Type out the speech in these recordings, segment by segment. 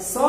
100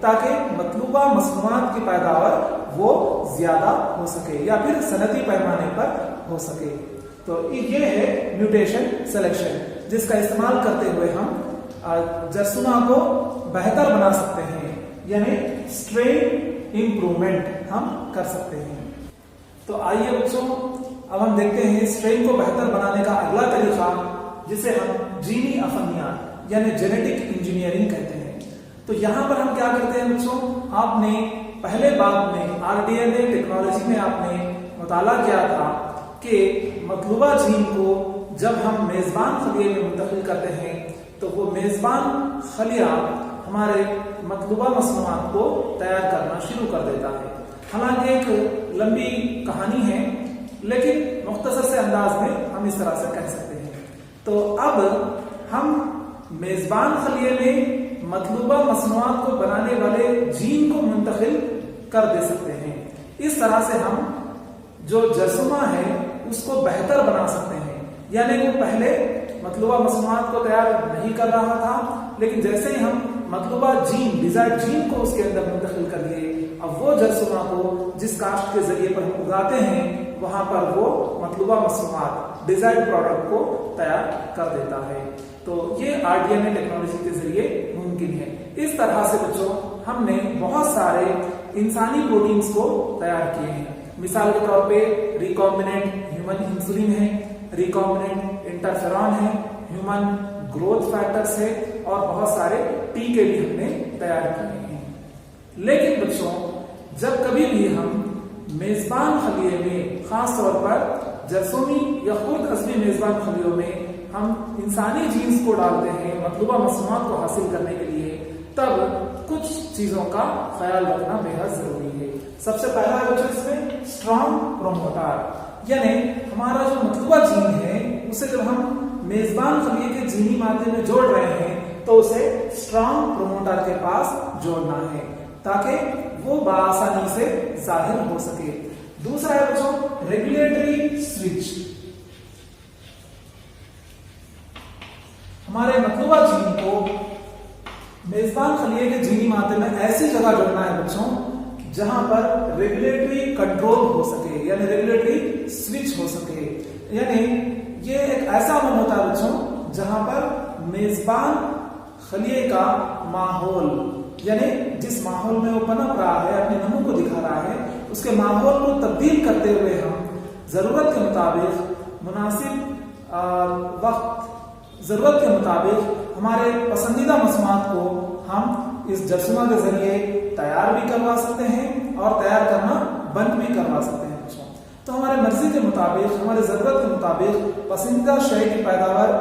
تاکہ مطلوبہ مصنوعات کی پیداوار وہ زیادہ ہو سکے یا پھر صنعتی پیمانے پر ہو سکے. تو یہ ہے میوٹیشن سلیکشن، جس کا استعمال کرتے ہوئے ہم جرثومہ کو بہتر بنا سکتے ہیں، یعنی اسٹرین امپروومنٹ ہم کر سکتے ہیں. تو آئیے بچوں اب ہم دیکھتے ہیں اسٹرین کو بہتر بنانے کا اگلا طریقہ، جسے ہم جینی افنیات یعنی جینیٹک انجینئرنگ کہتے ہیں. تو یہاں پر ہم کیا کرتے ہیں بچوں، آپ نے پہلے باب میں RDNA ٹیکنالوجی میں آپ نے مطالعہ کیا تھا کہ مطلوبہ جین کو جب ہم میزبان خلیے میں منتقل کرتے ہیں تو وہ میزبان خلیہ ہمارے مطلوبہ مصنوعات کو تیار کرنا شروع کر دیتا ہے. حالانکہ ایک لمبی کہانی ہے، لیکن مختصر سے انداز میں ہم اس طرح سے کہہ سکتے ہیں. تو اب ہم میزبان خلیے میں مطلوبہ مصنوعات کو بنانے والے جین کو منتقل کر دے سکتے ہیں. اس طرح سے ہم جو جرثومہ ہے اس کو بہتر بنا سکتے ہیں. یعنی وہ پہلے مطلوبہ مصنوعات کو تیار نہیں کر رہا تھا، لیکن جیسے ہی ہم مطلوبہ جین ڈیزائرڈ جین کو اس کے اندر منتقل کر دیے، اب وہ جرثومہ کو جس کاشت کے ذریعے پر ہم اگاتے ہیں وہاں پر وہ مطلوبہ مصنوعات ڈیزائرڈ پروڈکٹ کو تیار کر دیتا ہے. تو یہ RDNA ٹیکنالوجی کے ذریعے ممکن ہے. اس طرح سے بچوں ہم نے بہت سارے انسانی پروٹینز کو تیار کیے ہیں. مثال کے طور پہ ریکامبیننٹ ہیومن انسولین ہے، ریکامبیننٹ انٹرفیرون ہے، ہیومن گروتھ فیکٹرز ہے، اور بہت سارے ٹیکے بھی ہم نے تیار کیے ہیں. لیکن بچوں جب کبھی بھی ہم میزبان خلیے میں، خاص طور پر جرثومی یا خرد عضوی میزبان خلیوں میں ہم انسانی جینز کو ڈالتے ہیں مطلوبہ مصنوعات کو حاصل کرنے کے لیے، تب کچھ چیزوں کا خیال رکھنا بے حد ضروری ہے. سب سے پہلا بچوں اس میں اسٹرانگ پروموٹر، یعنی ہمارا جو مطلوبہ جین ہے اسے جب ہم میزبان خلیے کے جینی مادے میں جوڑ رہے ہیں تو اسے اسٹرانگ پروموٹر کے پاس جوڑنا ہے تاکہ وہ بآسانی سے ظاہر ہو سکے. دوسرا ہے بچوں ریگولیٹری سوئچ. ہمارے مطلوبہ جین کو میزبان خلیے کے جینی مادے میں ایسی جگہ جوڑنا ہے بچوں جہاں پر ریگولیٹری کنٹرول ہو سکے، یعنی ریگولیٹری سوئچ ہو سکے. یعنی یہ ایک ایسا من ہوتا ہے بچوں جہاں پر میزبان خلیے کا ماحول، یعنی جس ماحول میں وہ پنپ رہا ہے، اپنے نمو کو دکھا رہا ہے، اس کے ماحول کو تبدیل کرتے ہوئے ہم ضرورت کے مطابق مناسب وقت، ضرورت کے مطابق ہمارے پسندیدہ مصنوعات کو ہم اس جرثومہ کے ذریعے تیار بھی کروا سکتے ہیں اور تیار کرنا بند بھی کروا سکتے ہیں. تو ہمارے مرضی کے مطابق، ہمارے ضرورت کے مطابق پسندیدہ شے کی پیداوار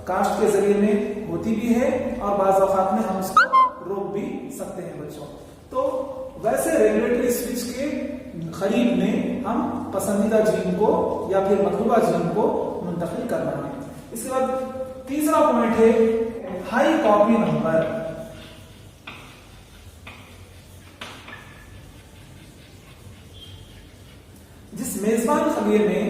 کاشت کے ذریعے میں ہوتی بھی ہے اور بعض اوقات میں ہم اس کو روک بھی سکتے ہیں بچوں. تو ویسے ریگولیٹری سوئچ کے قریب میں ہم پسندیدہ جین کو یا پھر مطلوبہ جین کو منتقل کرنا ہے. اس کے بعد تیسرا پوائنٹ ہے ہائی کاپی نمبر. جس میزبان خلیے میں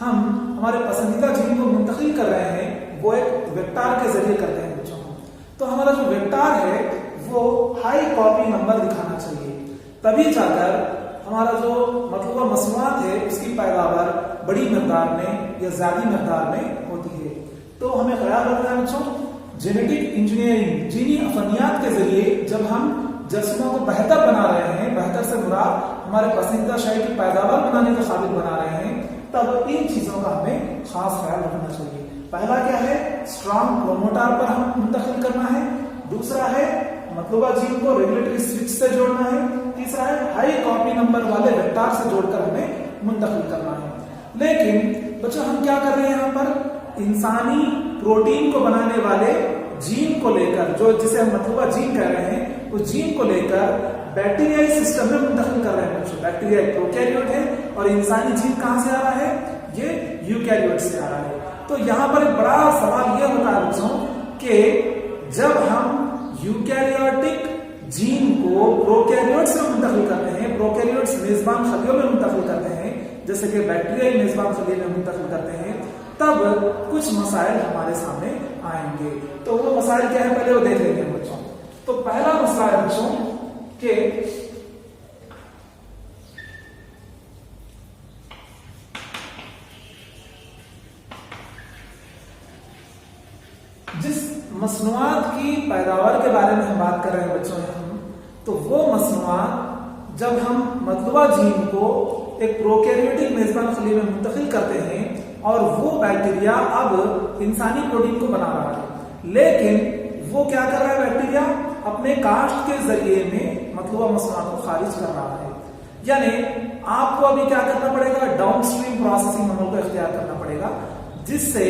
ہم ہمارے پسندیدہ جین کو منتقل کر رہے ہیں وہ ایک ویکٹار کے ذریعے کرتے ہیں بچوں. تو ہمارا جو ویکٹار ہے وہ ہائی کاپی نمبر دکھانا چاہیے، تبھی جا کر ہمارا جو مطلوبہ مصنوعات ہے اس کی پیداوار بڑی مقدار میں یا زیادہ مقدار میں ہوتی ہے. تو ہمیں خیال رکھنا ہے بچوں جینیٹک انجینئرنگ، جینی افنیات کے ذریعے جب ہم جرثوموں کو بہتر بنا رہے ہیں، بہتر سے مراد ہمارے پسندیدہ شے کی پیداوار بنانے کے قابل بنا رہے ہیں، تب ان چیزوں کا ہمیں خاص خیال رکھنا چاہیے. پہلا کیا ہے، اسٹرانگ پروموٹر پر ہم منتقل کرنا ہے. دوسرا ہے مطلوبہ جین کو ریگولیٹری سوئچ سے جوڑنا ہے. تیسرا ہے ہائی کاپی نمبر والے ویکٹار سے جوڑ کر ہمیں منتقل کرنا ہے. لیکن بچوں ہم کیا کر رہے ہیں یہاں پر، انسانی پروٹین کو بنانے والے جین کو لے کر، جو جسے ہم مطلوبہ جین کہہ رہے ہیں، اس جین کو لے کر بیکٹیریائی سسٹم میں منتقل کر رہے ہیں. بیکٹیریا ایک پروکیریوٹ ہے اور انسانی جین کہاں سے آ رہا ہے، یہ یوکیریوٹ سے آ رہا ہے. تو یہاں پر ایک بڑا سوال یہ ہوتا ہے بچوں کہ جب ہم یوکیریوٹک جین کو پروکیریوٹ سے منتقل کرتے ہیں، پروکیریوٹس میزبان خلیوں میں منتقل کرتے ہیں، جیسے کہ بیکٹیریائی میزبان خلیے میں منتقل کرتے ہیں، تب کچھ مسائل ہمارے سامنے آئیں گے. تو وہ مسائل کیا ہے پہلے وہ دیکھ لیں گے بچوں. تو پہلا مسئلہ ہے بچوں کہ جس مصنوعات کی پیداوار کے بارے میں ہم بات کر رہے ہیں بچوں، تو وہ مصنوعات جب ہم مطلوبہ جین کو ایک پروکیریوٹک میزبان خلیے میں منتقل کرتے ہیں اور وہ بیکٹیریا اب انسانی پروٹین کو بنا رہا ہے، لیکن وہ کیا کر رہا ہے بیکٹیریا؟ اپنے کاشت کے ذریعے میں مطلوبہ مصنوعات کو خارج کر رہا ہے. یعنی آپ کو ابھی کیا کرنا پڑے گا؟ ڈاؤن اسٹریم پروسیسنگ عمل کو اختیار کرنا پڑے گا، جس سے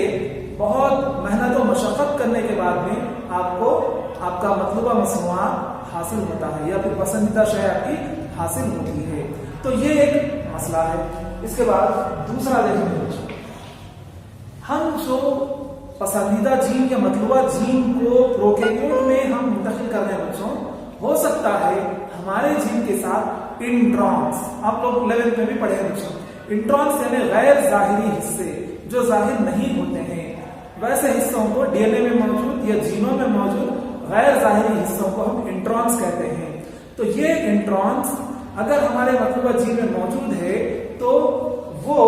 بہت محنت و مشقت کرنے کے بعد میں آپ کو آپ کا مطلوبہ مصنوعات حاصل ہوتا ہے یا پھر پسندیدہ شے آپ کی حاصل ہوتی ہے. تو یہ ایک مسئلہ ہے. اس کے بعد دوسرا دیکھیں بچوں، ہم جو پسندیدہ جین یا مطلوبہ جین کو پروکیریوٹ میں ہم منتقل کر رہے ہیں بچوں، ہو سکتا ہے ہمارے جین کے ساتھ انٹرانس، آپ لوگ 11th میں بھی پڑھے ہیں بچوں، انٹرانس یعنی غیر ظاہری حصے جو ظاہر نہیں ہوتے ہیں، ویسے حصوں کو ڈی این اے میں موجود یا جینوں میں موجود غیر ظاہری حصوں کو ہم انٹرانس کہتے ہیں. تو یہ انٹرانس اگر ہمارے مطلوبہ جین میں موجود ہے تو وہ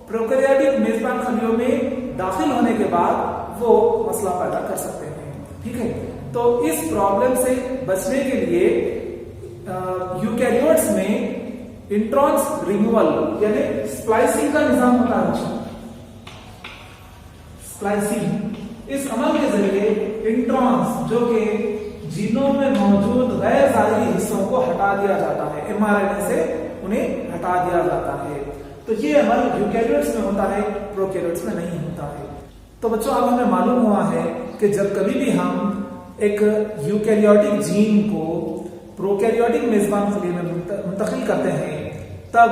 پروکیریوٹک میزبان خلیوں میں داخل ہونے کے بعد وہ مسئلہ پیدا کر سکتے ہیں. ٹھیک ہے، تو اس پرابلم سے بچنے کے لیے یوکیریوٹس میں انٹرانس ریموول یعنی سپلائسنگ کا نظام ہوتا ہے. سپلائسنگ اس عمل کے ذریعے انٹرانس جو کہ جینوں میں موجود غیر ظاہری حصوں کو ہٹا دیا جاتا ہے، ایم آر این اے سے انہیں ہٹا دیا جاتا ہے. تو یہ عمل یوکیریوٹس میں ہوتا ہے، پروکیریوٹس میں نہیں ہوتا ہے. تو بچوں اب ہمیں معلوم ہوا ہے کہ جب کبھی بھی ہم ایک یوکیریوٹک جین کو پروکیریوٹک میزبان خلیے میں منتقل کرتے ہیں تب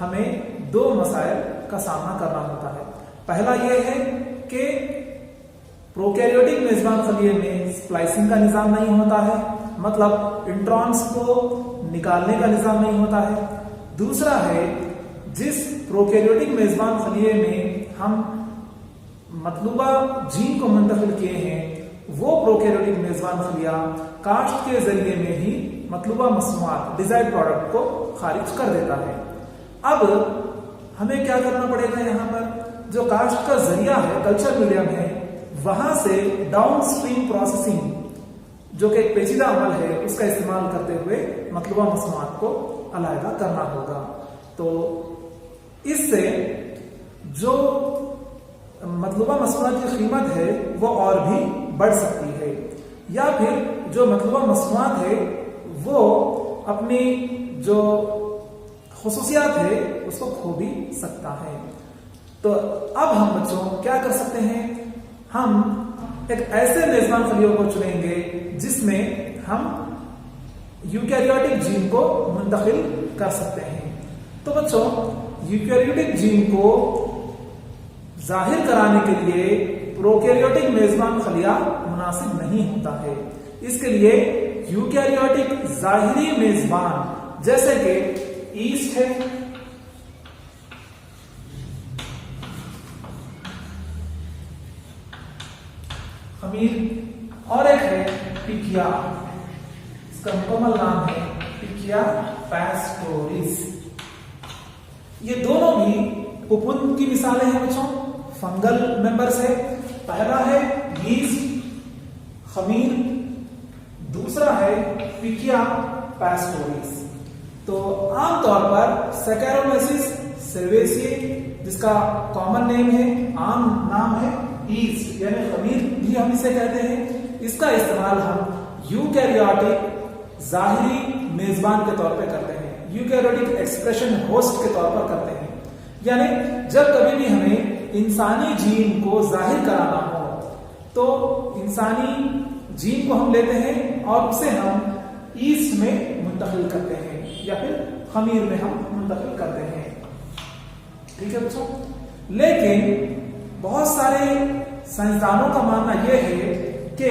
ہمیں دو مسائل کا سامنا کرنا ہوتا ہے. پہلا یہ ہے کہ پروکیریوٹک میزبان خلیے میں سپلائسنگ کا نظام نہیں ہوتا ہے، مطلب انٹرانس کو نکالنے کا نظام نہیں ہوتا ہے. دوسرا ہے جس پروکیریوٹک میزبان خلیے میں ہم مطلوبہ جین کو منتقل کیے ہیں وہ پروکیریوٹک میزبان خلیہ کاشت کے ذریعے میں ہی مطلوبہ مصنوعات ڈیزائرڈ پروڈکٹ کو خارج کر دیتا ہے. اب ہمیں کیا کرنا پڑے گا؟ یہاں پر جو کاشت کا ذریعہ ہے، کلچر میڈیم ہے، وہاں سے ڈاؤن اسٹریم پروسیسنگ جو کہ ایک پیچیدہ عمل ہے اس کا استعمال کرتے ہوئے مطلوبہ مصنوعات کو علیحدہ کرنا ہوگا. تو اس سے جو مطلوبہ مصنوعات کی قیمت ہے وہ اور بھی بڑھ سکتی ہے، یا پھر جو مطلوبہ مصنوعات ہے وہ اپنی جو خصوصیات ہے اس کو کھو بھی سکتا ہے. تو اب ہم بچوں کیا کر سکتے ہیں؟ ہم ایک ایسے میزبان خلیوں کو چنیں گے جس میں ہم یوکیریوٹک جین کو منتقل کر سکتے ہیں. تو بچوں یوکیریوٹک جین کو ظاہر کرانے کے لیے پروکیریوٹک میزبان خلیہ مناسب نہیں ہوتا ہے. اس کے لیے یوکیریوٹک ظاہری میزبان جیسے کہ ایسٹ ہے، خمیر، اور ایک ہے پکیا، اس کا مکمل نام ہے پکیا پیسٹوریس. یہ دونوں بھی پپون کی مثالیں ہیں بچوں، فنگل ممبرز ہے. پہلا ہے یسٹ خمیر، دوسرا ہے پکیا پیسٹوریس. تو عام طور پر سیکیرومیسس سیرویسیے جس کا کامن نیم ہے، عام نام ہے ایسٹ یعنی خمیر بھی ہم اسے کہتے ہیں. اس کا استعمال ہم یوکیریوٹک ظاہری میزبان کے طور پہ کرتے ہیں، یوکیریوٹک ایکسپریشن ہوسٹ کے طور پر کرتے ہیں. یعنی جب کبھی بھی ہمیں انسانی جین کو ظاہر کرانا ہو تو انسانی جین کو ہم لیتے ہیں اور اسے ہم ایسٹ میں منتقل کرتے ہیں یا پھر خمیر میں ہم منتقل کرتے ہیں. ٹھیک ہے بچوں، لیکن بہت سارے سائنسدانوں کا ماننا یہ ہے کہ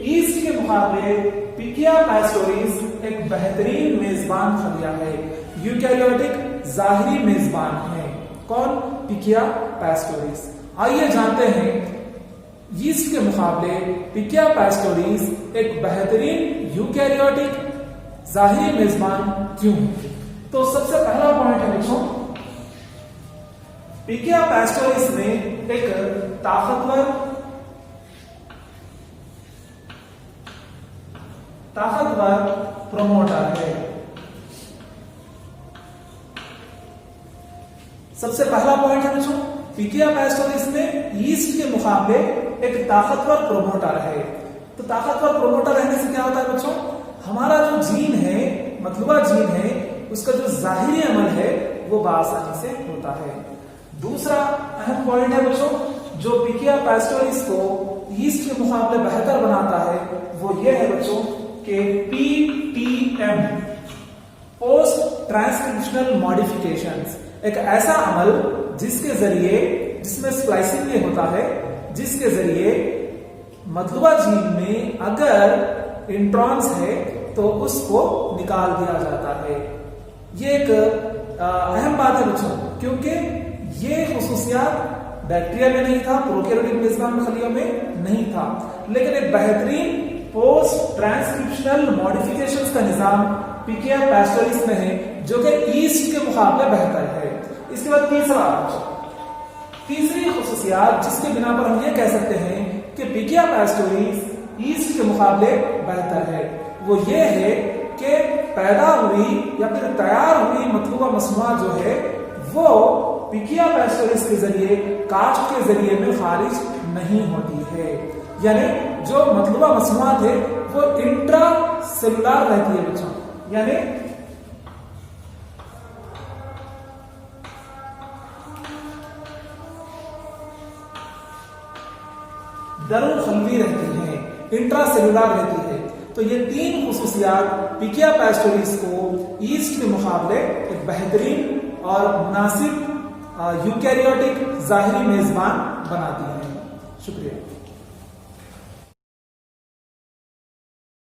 ایسٹ کے مقابلے پکیا پیسٹوریس ایک بہترین میزبان خلیہ ہے، یوکیریوٹک ظاہری میزبان ہے. کون؟ پکیا پیسٹوریس. آئیے جانتے ہیں ایسٹ کے مقابلے پکیا پیسٹوریس ایک بہترین یوکیریوٹک ظاہری میزبان کیوں ہے؟ تو سب سے پہلا پوائنٹ ہے بچوں، پیکیا پیسٹوریس میں ایک طاقتور پروموٹر ہے۔ سب سے پہلا پوائنٹ ہے بچوں، پیکیا پیسٹوریس میں ایسٹ کے مقابلے ایک طاقتور پروموٹر ہے۔ تو طاقتور پروموٹر رہنے سے کیا ہوتا ہے بچوں، ہمارا جو جین ہے، مطلوبہ جین ہے، اس کا جو ظاہری عمل ہے وہ بآسانی سے ہوتا ہے۔ دوسرا اہم پوائنٹ ہے بچوں، جو پیکیا پیسٹوریس کو ایسٹ کے مقابلے بہتر بناتا ہے وہ یہ ہے بچوں کہ PTM پوسٹ ٹرانسکرپشنل ماڈیفیکیشنز، ایک ایسا عمل جس کے ذریعے، جس میں سپلائسنگ یہ ہوتا ہے، جس کے ذریعے مطلوبہ جین میں اگر انٹرانس ہے تو اس کو نکال دیا جاتا ہے۔ یہ ایک اہم بات ہے بچوں، کیونکہ یہ خصوصیات بیکٹیریا میں نہیں تھا، پروکیریوٹک میزبان خلیوں میں نہیں تھا، لیکن ایک بہترین پوسٹ ٹرانسکرپشنل ماڈیفیکیشنز کا نظام پیکیا پیسٹوریس میں ہے، جو کہ ایسٹ کے مقابلے بہتر ہے۔ اس کے بعد تیسری خصوصیات جس کے بنا پر ہم یہ کہہ سکتے ہیں کہ پیکیا پیسٹوریس ایسٹ کے مقابلے بہتر ہے، وہ یہ ہے کہ پیدا ہوئی یا پھر تیار ہوئی مطلوبہ مصنوعات جو ہے وہ پیکیا پیسٹوریس کے ذریعے، کاشت کے ذریعے میں خارج نہیں ہوتی ہے، یعنی جو مطلوبہ مصنوعات ہے وہ انٹرا سیلولار رہتی ہے بچوں، یعنی درون خلوی رہتی ہیں، انٹرا سیلولار رہتی ہے۔ تو یہ تین خصوصیات پیکیا پیسٹوریس کو ایسٹ کے مقابلے ایک بہترین اور مناسب یوکیریوٹک ظاہری میزبان بناتی ہیں۔ شکریہ۔